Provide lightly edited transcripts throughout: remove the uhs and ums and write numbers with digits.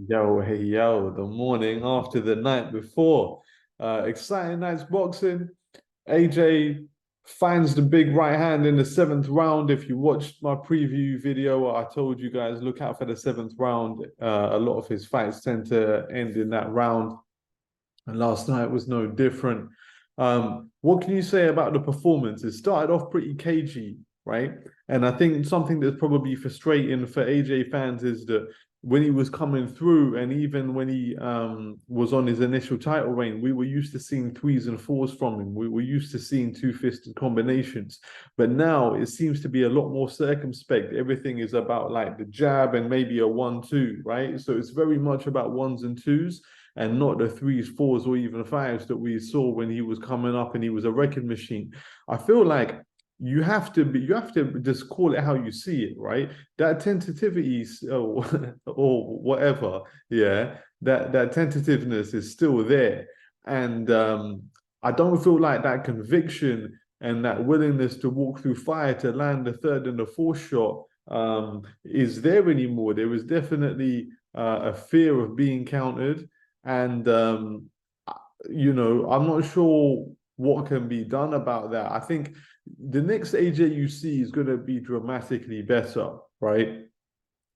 Yo, hey, yo, the morning after the night before. Exciting night's boxing. AJ finds the big right hand in the seventh round. If you watched my preview video, I told you guys look out for the seventh round. A lot of his fights tend to end in that round. And last night was no different. What can you say about the performance? It started off pretty cagey, right? And I think something that's probably frustrating for AJ fans is that when he was coming through, and even when he was on his initial title reign, we were used to seeing threes and fours from him. We were used to seeing two-fisted combinations. But now it seems to be a lot more circumspect. Everything is about like the jab and maybe a 1-2, right? So it's very much about ones and twos and not the threes, fours, or even fives that we saw when he was coming up and he was a wrecking machine. I feel like you have to just call it how you see it, right? That tentativity or whatever, yeah, that tentativeness is still there. And I don't feel like that conviction and that willingness to walk through fire to land the third and the fourth shot is there anymore. There is definitely a fear of being countered and I'm not sure what can be done about that. I think the next AJ you see is going to be dramatically better, right?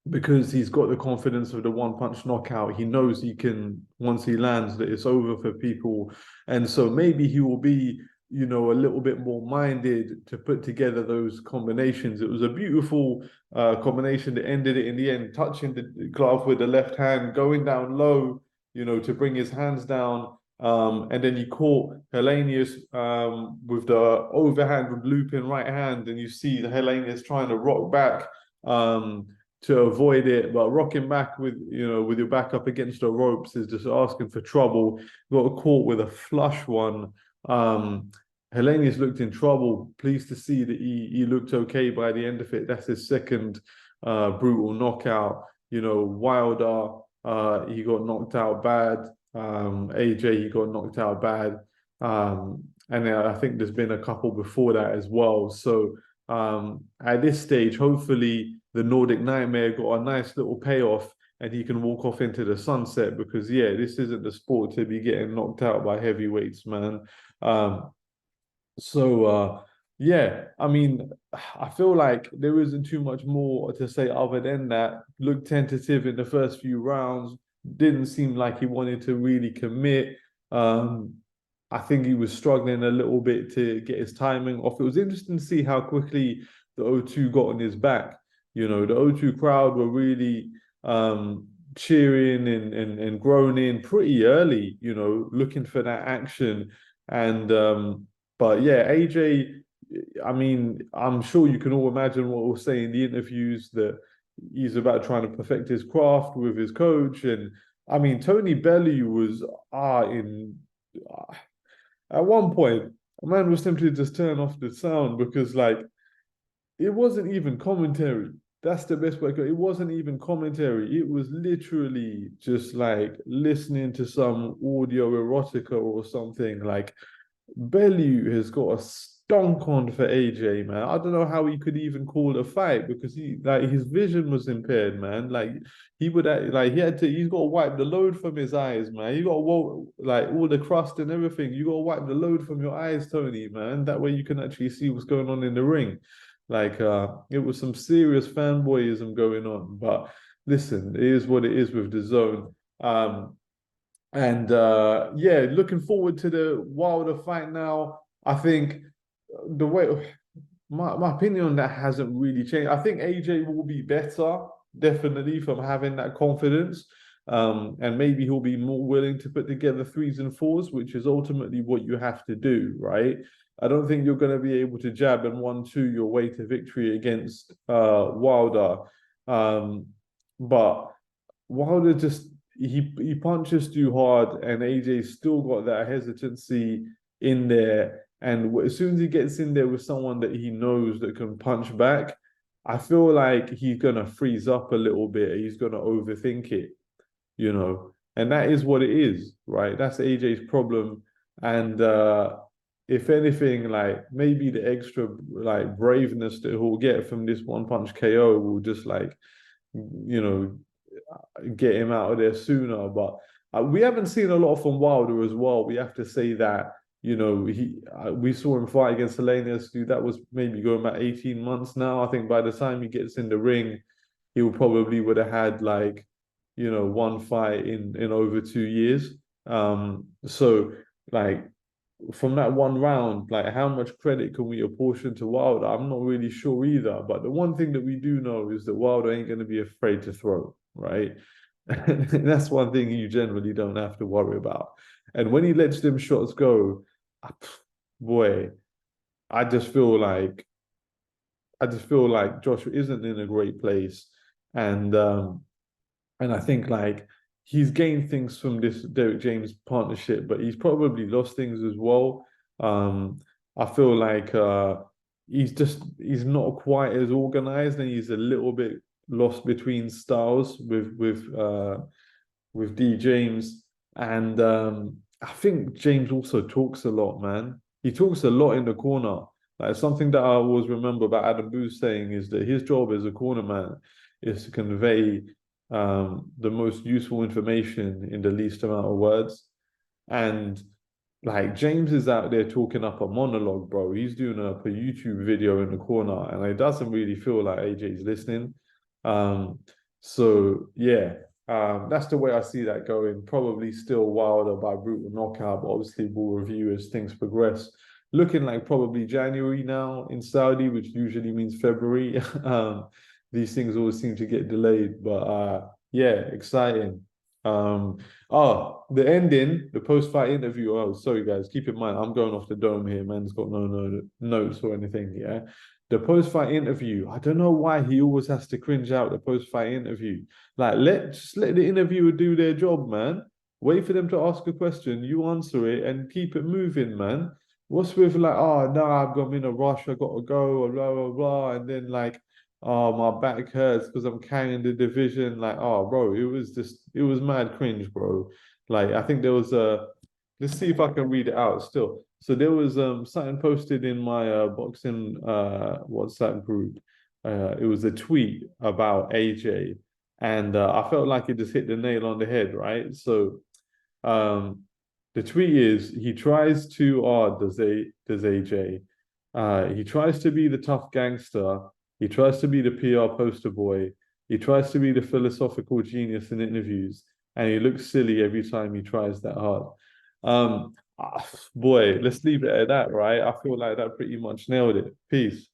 Because he's got the confidence of the one punch knockout. He knows he can, once he lands, that it's over for people. And so maybe he will be, a little bit more minded to put together those combinations. It was a beautiful combination that ended it in the end, touching the glove with the left hand, going down low, to bring his hands down. And then you caught Helenius with the overhand looping right hand, and you see the Helenius trying to rock back to avoid it, but rocking back with your back up against the ropes is just asking for trouble. Got caught with a flush one. Helenius looked in trouble. Pleased to see that he looked okay by the end of it. That's his second brutal knockout. Wilder, he got knocked out bad. AJ, he got knocked out bad. And I think there's been a couple before that as well. So at this stage, hopefully the Nordic Nightmare got a nice little payoff and he can walk off into the sunset because, yeah, this isn't the sport to be getting knocked out by heavyweights, man. Um, so yeah, I mean, I feel like there isn't too much more to say other than that. Looked tentative in the first few rounds, didn't seem like he wanted to really commit. Um, I think he was struggling a little bit to get his timing off. It was interesting to see how quickly the O2 got on his back. The O2 crowd were really cheering and groaning pretty early, looking for that action. And but yeah, AJ, I mean, I'm sure you can all imagine what we'll say in the interviews that he's about trying to perfect his craft with his coach. And I mean, Tony Bellew was in at one point, a man was tempted to just turn off the sound because like it wasn't even commentary. That's the best way. It wasn't even commentary. It was literally just like listening to some audio erotica or something. Like Bellew has got a stonk on for AJ, man. I don't know how he could even call a fight because his vision was impaired, man. Like he's got to wipe the load from his eyes, man. You got to like all the crust and everything. You got to wipe the load from your eyes, Tony, man. That way you can actually see what's going on in the ring. Like it was some serious fanboyism going on. But listen, it is what it is with the zone. And yeah, looking forward to the Wilder fight now. I think the way my opinion on that hasn't really changed. I think AJ will be better, definitely, from having that confidence. And maybe he'll be more willing to put together threes and fours, which is ultimately what you have to do, right? I don't think you're going to be able to jab and 1-2 your way to victory against Wilder. But Wilder just he punches too hard, and AJ still got that hesitancy in there. And as soon as he gets in there with someone that he knows that can punch back, I feel like he's gonna freeze up a little bit. He's gonna overthink it. And that is what it is, right? That's AJ's problem. And if anything, like maybe the extra like braveness that he'll get from this one punch KO will just like, you know, get him out of there sooner. But we haven't seen a lot from Wilder as well. We have to say that, you know, we saw him fight against Helenius, dude. That was maybe going about 18 months now. I think by the time he gets in the ring, he would have had like, you know, one fight in over 2 years. So like from that one round, like how much credit can we apportion to Wilder? I'm not really sure either. But the one thing that we do know is that Wilder ain't going to be afraid to throw, right? And that's one thing you generally don't have to worry about. And when he lets them shots go, boy, I just feel like Joshua isn't in a great place, and I think like he's gained things from this Derek James partnership, but he's probably lost things as well. I feel like he's not quite as organized, and he's a little bit lost between styles with D James, and I think James also talks a lot, man. He talks a lot in the corner. Like something that I always remember about Adam Booth saying is that his job as a corner man is to convey the most useful information in the least amount of words. And like James is out there talking up a monologue, bro. He's doing a YouTube video in the corner, and it doesn't really feel like AJ's listening. Um, so yeah, that's the way I see that going. Probably still Wilder by brutal knockout, but obviously we'll review as things progress. Looking like probably January now in Saudi, which usually means February. These things always seem to get delayed, but yeah, exciting. Um, the ending, the post-fight interview. Oh, sorry guys, keep in mind I'm going off the dome here. Man's got no notes or anything. Yeah, the post-fight interview. I don't know why he always has to cringe out the post-fight interview. Like, just let the interviewer do their job, man. Wait for them to ask a question, you answer it, and keep it moving, man. What's with like, oh no, I'm in a rush, I gotta go, or blah blah blah, and then like, oh my back hurts because I'm carrying the division. Like, oh bro, it was mad cringe, bro. Like, I think there was a, let's see if I can read it out still. So there was something posted in my boxing WhatsApp group. It was a tweet about AJ, and I felt like it just hit the nail on the head, right? So um the tweet is he tries too hard, does AJ. He tries to be the tough gangster. He tries to be the PR poster boy. He tries to be the philosophical genius in interviews, and he looks silly every time he tries that hard. Boy, let's leave it at that, right? I feel like that pretty much nailed it. Peace.